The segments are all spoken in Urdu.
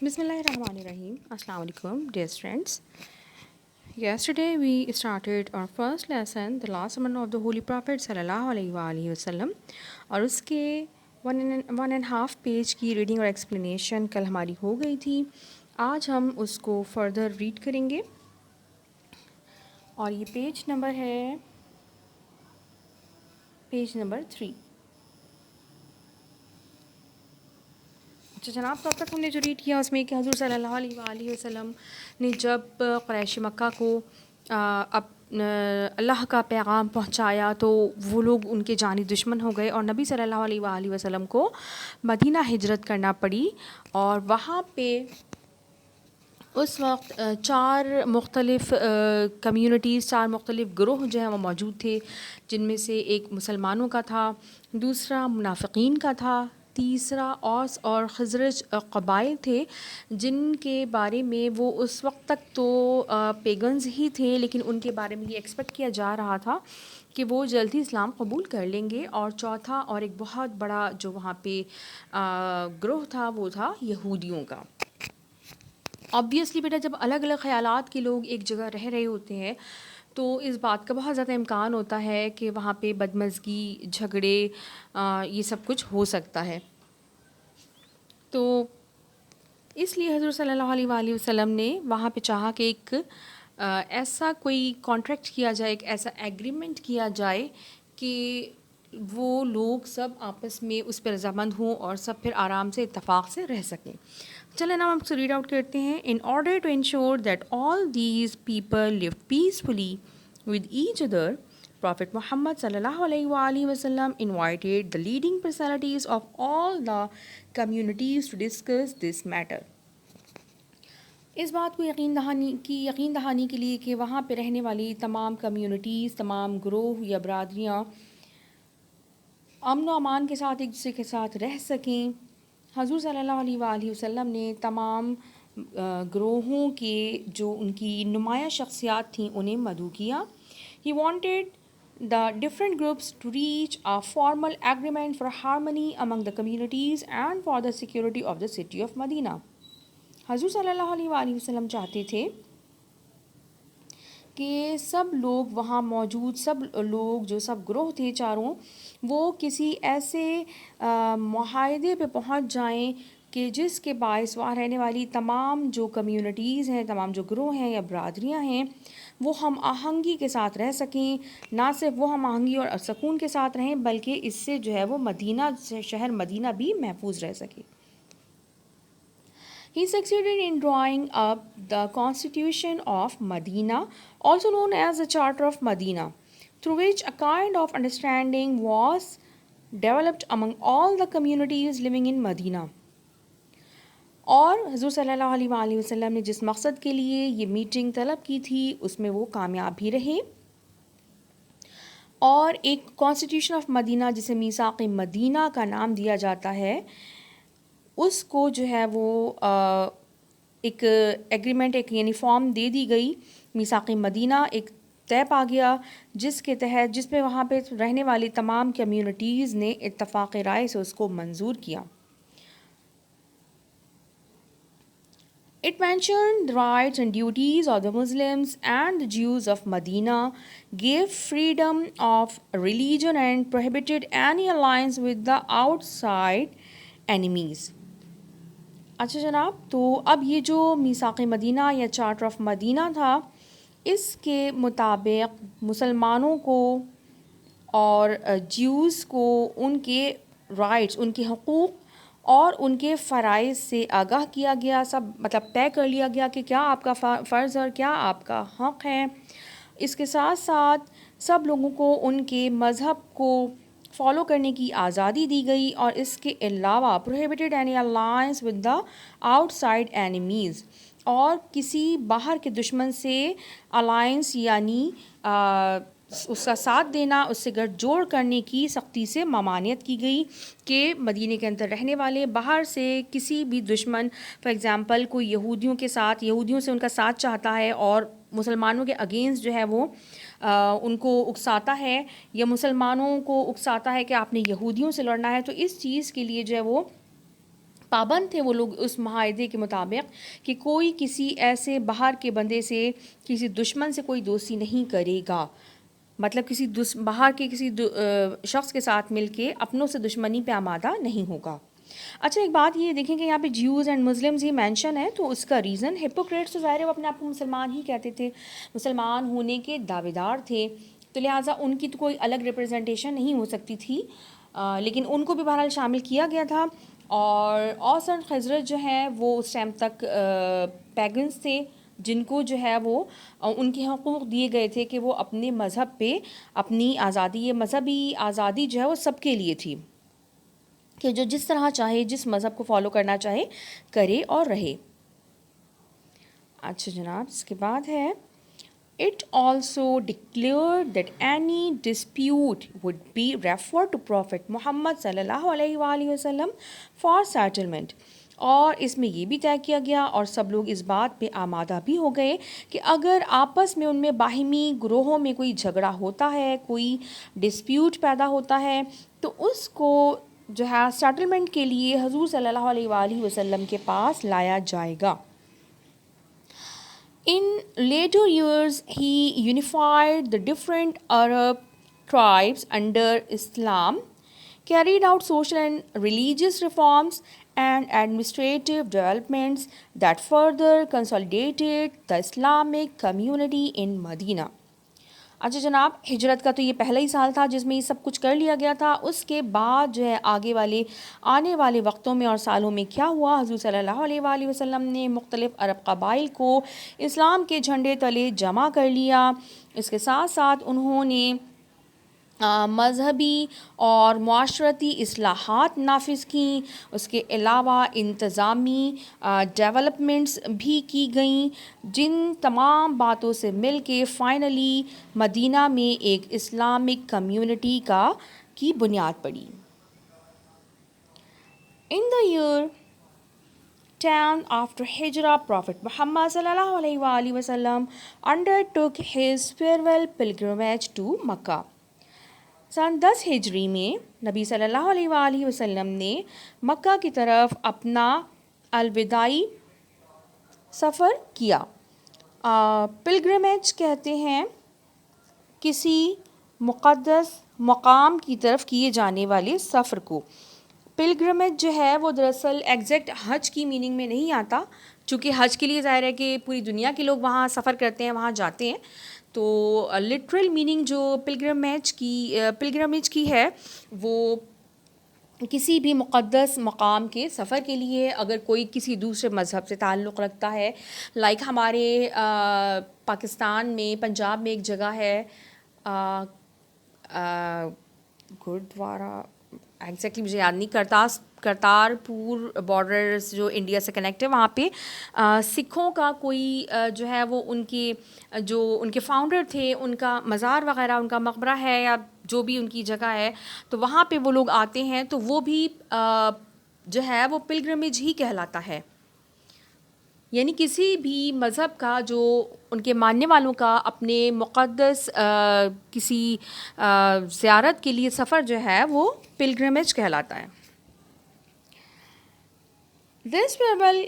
Bismillahirrahmanirrahim. Assalamu alaikum, dear friends. Yesterday we started our first lesson, the last sermon of the Holy Prophet sallallahu alaihi wasallam, اور اس کے ون اینڈ ہاف پیج کی ریڈنگ اور ایکسپلینیشن کل ہماری ہو گئی تھی. آج ہم اس کو فردر ریڈ کریں گے اور یہ پیج نمبر ہے پیج نمبر 3. اچھا جناب، تو اب تک ہم نے جو ریڈ کیا اس میں کہ حضور صلی اللہ علیہ وآلہ وسلم نے جب قریش مکہ کو اللہ کا پیغام پہنچایا تو وہ لوگ ان کے جانی دشمن ہو گئے اور نبی صلی اللہ علیہ وآلہ وسلم کو مدینہ ہجرت کرنا پڑی. اور وہاں پہ اس وقت 4 مختلف کمیونٹیز، 4 مختلف گروہ جو ہیں وہ موجود تھے، جن میں سے ایک مسلمانوں کا تھا، دوسرا منافقین کا تھا، تیسرا اوس اور خزرج قبائل تھے جن کے بارے میں وہ اس وقت تک تو پیگنز ہی تھے، لیکن ان کے بارے میں یہ ایکسپیکٹ کیا جا رہا تھا کہ وہ جلدی اسلام قبول کر لیں گے. اور چوتھا اور ایک بہت بڑا جو وہاں پہ گروہ تھا وہ تھا یہودیوں کا. آبویسلی بیٹا، جب الگ الگ خیالات کے لوگ ایک جگہ رہ رہے ہوتے ہیں تو اس بات کا بہت زیادہ امکان ہوتا ہے کہ وہاں پہ بدمزگی، جھگڑے، یہ سب کچھ ہو سکتا ہے. تو اس لیے حضرت صلی اللہ علیہ وآلہ وسلم نے وہاں پہ چاہا کہ ایک ایسا کوئی کانٹریکٹ کیا جائے، ایک ایسا ایگریمنٹ کیا جائے کہ وہ لوگ سب آپس میں اس پہ رضامند ہوں اور سب پھر آرام سے اتفاق سے رہ سکیں. چلیں نا ہم سے ریڈ آؤٹ کرتے ہیں. In order to ensure that all these people live peacefully with each other, Prophet Muhammad sallallahu alaihi wa alihi wasallam invited the leading personalities of all the communities to discuss this matter. اس بات کو یقین دہانی کے لیے کہ وہاں پہ رہنے والی تمام کمیونٹیز، تمام گروہ یا برادریاں امن و امان کے ساتھ ایک دوسرے کے ساتھ رہ سکیں، حضور صلی اللہ علیہ وآلہ وسلم نے تمام گروہوں کے جو ان کی نمایاں شخصیات تھیں انہیں مدعو کیا. He wanted the different groups to reach a formal agreement for harmony among the communities and for the security of the city of Medina. حضور صلی اللہ علیہ وآلہ وسلم چاہتے تھے کہ سب لوگ وہاں موجود، سب لوگ جو سب گروہ تھے چاروں، وہ کسی ایسے معاہدے پہ پہنچ جائیں کہ جس کے باعث وہاں رہنے والی تمام جو کمیونٹیز ہیں، تمام جو گروہ ہیں یا برادریاں ہیں، وہ ہم آہنگی کے ساتھ رہ سکیں. نہ صرف وہ ہم آہنگی اور سکون کے ساتھ رہیں بلکہ اس سے جو ہے وہ مدینہ، شہر مدینہ بھی محفوظ رہ سکے. He succeeded in drawing up the Constitution of Medina, also known as the Charter of Medina, through which a kind of understanding was developed among all the communities living in Medina. اور حضور صلی اللہ علیہ وآلہ وسلم نے جس مقصد کے لیے یہ میٹنگ طلب کی تھی اس میں وہ کامیاب بھی رہے. اور ایک کانسٹیٹیوشن آف مدینہ جسے میثاق مدینہ کا نام دیا جاتا ہے، اس کو جو ہے وہ ایک ایگریمنٹ، ایک یعنی فارم دے دی گئی. میثاق مدینہ ایک طے پا گیا جس کے تحت، جس میں وہاں پہ رہنے والی تمام کمیونٹیز نے اتفاق رائے سے اس کو منظور کیا. It mentioned the rights and duties of the Muslims and the Jews of Medina, gave freedom of religion and prohibited any alliance with the outside enemies. اچھا جناب، تو اب یہ جو میثاق مدینہ یا چارٹر آف مدینہ تھا، اس کے مطابق مسلمانوں کو اور جیوز کو ان کے رائٹس، ان کے حقوق اور ان کے فرائض سے آگاہ کیا گیا. سب مطلب طے کر لیا گیا کہ کیا آپ کا فرض اور کیا آپ کا حق ہے. اس کے ساتھ ساتھ سب لوگوں کو ان کے مذہب کو فالو کرنے کی آزادی دی گئی، اور اس کے علاوہ prohibited any alliance with the outside enemies، اور کسی باہر کے دشمن سے الائنس یعنی اس کا ساتھ دینا، اس سے گٹھ جوڑ کرنے کی سختی سے ممانعت کی گئی کہ مدینے کے اندر رہنے والے باہر سے کسی بھی دشمن، فار ایگزامپل کوئی یہودیوں سے ان کا ساتھ چاہتا ہے اور مسلمانوں کے اگینسٹ جو ہے وہ ان کو اکساتا ہے، یا مسلمانوں کو اکساتا ہے کہ آپ نے یہودیوں سے لڑنا ہے، تو اس چیز کے لیے جو ہے وہ پابند تھے وہ لوگ اس معاہدے کے مطابق کہ کوئی کسی ایسے باہر کے بندے سے، کسی دشمن سے کوئی دوستی نہیں کرے گا، مطلب کسی باہر کے کسی شخص کے ساتھ مل کے اپنوں سے دشمنی پہ آمادہ نہیں ہوگا۔ اچھا ایک بات یہ دیکھیں کہ یہاں پہ Jews and Muslims he mention ہے، تو اس کا ریزن ہپوکریٹس تو ظاہر ہے وہ اپنے آپ کو مسلمان ہی کہتے تھے، مسلمان ہونے کے دعوے دار تھے، تو لہٰذا ان کی تو کوئی الگ ریپرزنٹیشن نہیں ہو سکتی تھی، لیکن ان کو بھی بہرحال شامل کیا گیا تھا۔ اور اوس اینڈ خزرج جو ہیں وہ اس ٹائم تک پیگنس تھے، جن کو جو ہے وہ ان کے حقوق دیے گئے تھے کہ وہ اپنے مذہب پہ اپنی آزادی، یہ مذہبی آزادی جو ہے وہ سب کے لیے تھی کہ جو جس طرح چاہے، جس مذہب کو فالو کرنا چاہے کرے اور رہے۔ اچھا جناب، اس کے بعد ہے It also declared that any dispute would be referred to Prophet Muhammad صلی اللہ علیہ وآلہ وسلم for settlement، اور اس میں یہ بھی طے کیا گیا اور سب لوگ اس بات پہ آمادہ بھی ہو گئے کہ اگر آپس میں ان میں باہمی گروہوں میں کوئی جھگڑا ہوتا ہے، کوئی ڈسپیوٹ پیدا ہوتا ہے، تو اس کو جو ہے سیٹلمنٹ کے لیے حضور صلی اللہ علیہ وآلہ وسلم کے پاس لایا جائے گا۔ In later years, he unified the different Arab tribes under Islam, carried out social and religious reforms and administrative developments that further consolidated the Islamic community in Medina۔ اچھا جناب، ہجرت کا تو یہ پہلا ہی سال تھا جس میں یہ سب کچھ کر لیا گیا تھا۔ اس کے بعد جو ہے آنے والے وقتوں میں اور سالوں میں کیا ہوا، حضور صلی اللہ علیہ وآلہ وسلم نے مختلف عرب قبائل کو اسلام کے جھنڈے تلے جمع کر لیا۔ اس کے ساتھ ساتھ انہوں نے مذہبی اور معاشرتی اصلاحات نافذ کیں، اس کے علاوہ انتظامی ڈیولپمنٹس بھی کی گئیں، جن تمام باتوں سے مل کے فائنلی مدینہ میں ایک اسلامک کمیونٹی کی بنیاد پڑی۔ In the year 10 after Hijrah, Prophet Muhammad صلی اللہ علیہ وآلہ وسلم undertook his farewell pilgrimage to Makkah۔ سن 10 ہجری میں نبی صلی اللہ علیہ وآلہ وسلم نے مکہ کی طرف اپنا الوداعی سفر کیا۔ پلگرمیج کہتے ہیں کسی مقدس مقام کی طرف کیے جانے والے سفر کو۔ پلگرمیج جو ہے وہ دراصل ایگزیکٹ حج کی میننگ میں نہیں آتا، چونکہ حج کے لیے ظاہر ہے کہ پوری دنیا کے لوگ وہاں سفر کرتے ہیں، وہاں جاتے ہیں، تو لٹرل میننگ جو پلگرمیج کی ہے وہ کسی بھی مقدس مقام کے سفر کے لیے، اگر کوئی کسی دوسرے مذہب سے تعلق رکھتا ہے، لائک ہمارے پاکستان میں پنجاب میں ایک جگہ ہے گردوارہ، ایگزیکٹلی مجھے یاد نہیں، کرتارپور بارڈر جو انڈیا سے کنیکٹ ہے، وہاں پہ سکھوں کا کوئی جو ہے وہ ان کے فاؤنڈر تھے، ان کا مزار وغیرہ، ان کا مقبرہ ہے یا جو بھی ان کی جگہ ہے، تو وہاں پہ وہ لوگ آتے ہیں، تو وہ بھی جو ہے وہ پلگرمیج ہی کہلاتا ہے، یعنی کسی بھی مذہب کا جو ان کے ماننے والوں کا اپنے مقدس کسی زیارت کے لیے سفر جو ہے وہ پلگرمیج کہلاتا ہے۔ This farewell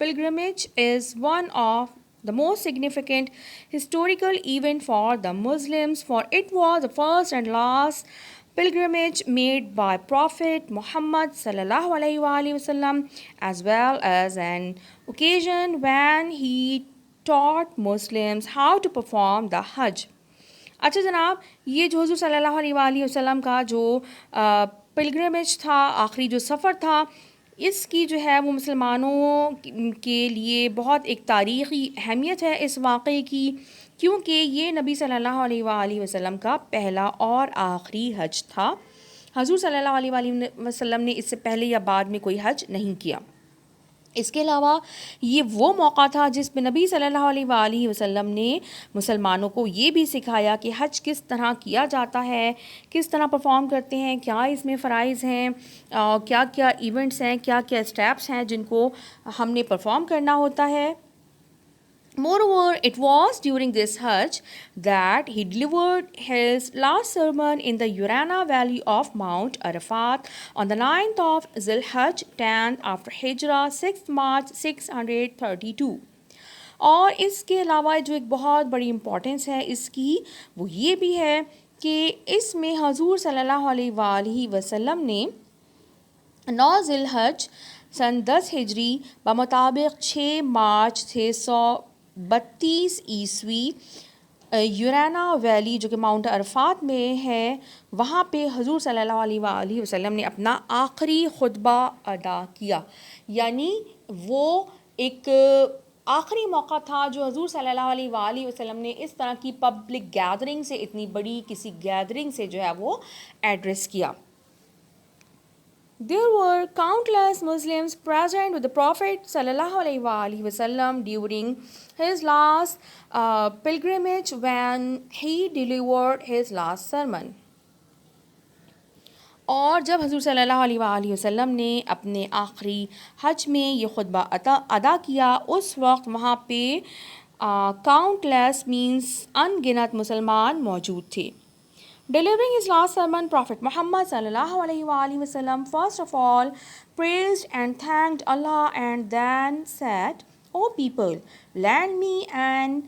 pilgrimage is one of the most significant historical event for the Muslims, for it was the first and last pilgrimage made by Prophet Muhammad sallallahu alaihi wasallam, as well as an occasion when he taught Muslims how to perform the Hajj۔ اچھا جناب، یہ جو حضور صلی اللہ علیہ وآلہ وسلم کا جو پلگرمیج تھا، آخری جو سفر تھا، اس کی جو ہے وہ مسلمانوں کے لیے بہت ایک تاریخی اہمیت ہے اس واقعے کی، کیونکہ یہ نبی صلی اللہ علیہ وآلہ وسلم کا پہلا اور آخری حج تھا۔ حضور صلی اللہ علیہ وآلہ وسلم نے اس سے پہلے یا بعد میں کوئی حج نہیں کیا۔ اس کے علاوہ یہ وہ موقع تھا جس پہ نبی صلی اللہ علیہ وآلہ وسلم نے مسلمانوں کو یہ بھی سکھایا کہ حج کس طرح کیا جاتا ہے، کس طرح پرفارم کرتے ہیں، کیا اس میں فرائض ہیں، کیا کیا ایونٹس ہیں، کیا کیا اسٹیپس ہیں جن کو ہم نے پرفارم کرنا ہوتا ہے۔ Moreover, it was during this Hajj that he delivered his last sermon in the Urana valley of Mount Arafat on the 9th of Zilhajj, 10th after Hijrah, 6th March 632. اور اس کے علاوہ جو ایک بہت بڑی امپورٹنس ہے اس کی وہ یہ بھی ہے کہ اس میں حضور صلی اللہ علیہ وآلہ وسلم نے 9 ذی الحج سن 10 ہجری بمطابق 6 مارچ 632 عیسوی یورانا ویلی جو کہ ماؤنٹ عرفات میں ہے وہاں پہ حضور صلی اللہ علیہ وآلہ وسلم نے اپنا آخری خطبہ ادا کیا. یعنی وہ ایک آخری موقع تھا جو حضور صلی اللہ علیہ وآلہ وسلم نے اس طرح کی پبلک گیدرنگ سے, اتنی بڑی کسی گیدرنگ سے جو ہے وہ ایڈریس کیا. There were countless Muslims present with the Prophet sallallahu alaihi wasallam during his last pilgrimage when he delivered his last sermon. اور جب حضور صلی اللہ علیہ وآلہ وسلم نے اپنے آخری حج میں یہ خطبہ ادا کیا اس وقت وہاں پہ countless means انگنت مسلمان موجود تھے. Delivering his last sermon, Prophet Muhammad sallallahu alaihi wasallam first of all praised and thanked Allah and then said, "O people, lend me an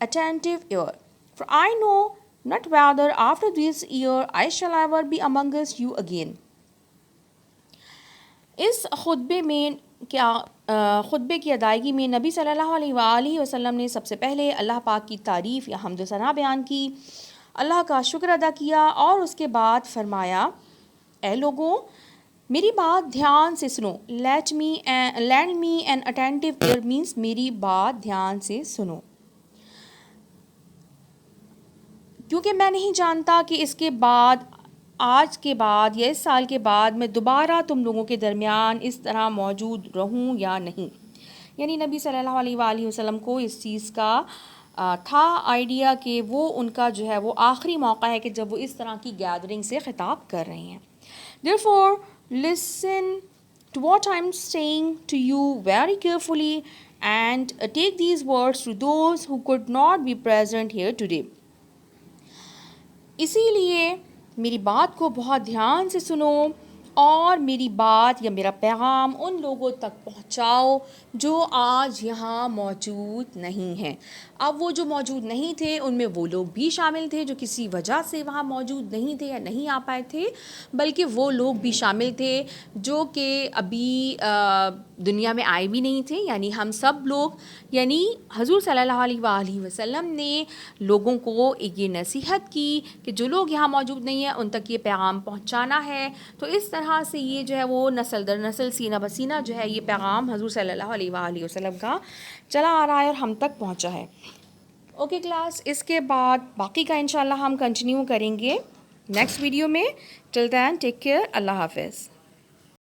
attentive ear, for I know not whether after this year I shall ever be amongst you again." اس خطبے کی ادائیگی میں نبی صلی اللہ علیہ وآلہ وسلم نے سب سے پہلے اللہ پاک کی تعریف یا حمد و ثنا بیان کی, اللہ کا شکر ادا کیا اور اس کے بعد فرمایا, اے لوگوں میری بات دھیان سے سنو. lend me an attentive ear means میری بات دھیان سے سنو, کیونکہ میں نہیں جانتا کہ اس کے بعد آج کے بعد یا اس سال کے بعد میں دوبارہ تم لوگوں کے درمیان اس طرح موجود رہوں یا نہیں. یعنی نبی صلی اللہ علیہ وآلہ وسلم کو اس چیز کا تھا آئیڈیا کہ وہ ان کا جو ہے وہ آخری موقع ہے کہ جب وہ اس طرح کی گیدرنگ سے خطاب کر رہے ہیں. Therefore, listen to what I am saying to you very carefully and take these words to those who could not be present here today. اسی لیے میری بات کو بہت دھیان سے سنو اور میری بات یا میرا پیغام ان لوگوں تک پہنچاؤ جو آج یہاں موجود نہیں ہیں. اب وہ جو موجود نہیں تھے ان میں وہ لوگ بھی شامل تھے جو کسی وجہ سے وہاں موجود نہیں تھے یا نہیں آ پائے تھے, بلکہ وہ لوگ بھی شامل تھے جو کہ ابھی دنیا میں آئے بھی نہیں تھے. یعنی ہم سب لوگ, یعنی حضور صلی اللہ علیہ وآلہ وسلم نے لوگوں کو یہ نصیحت کی کہ جو لوگ یہاں موجود نہیں ہیں ان تک یہ پیغام پہنچانا ہے. تو اس طرح سے یہ جو ہے وہ نسل در نسل سینہ بسینہ جو ہے یہ پیغام حضور صلی اللہ علیہ وآلہ وسلم کا چلا آ رہا ہے اور ہم تک پہنچا ہے. اوکے کلاس, اس کے بعد باقی کا انشاءاللہ ہم کنٹینیو کریں گے نیکسٹ ویڈیو میں. ٹل دین ٹیک کیئر, اللہ حافظ.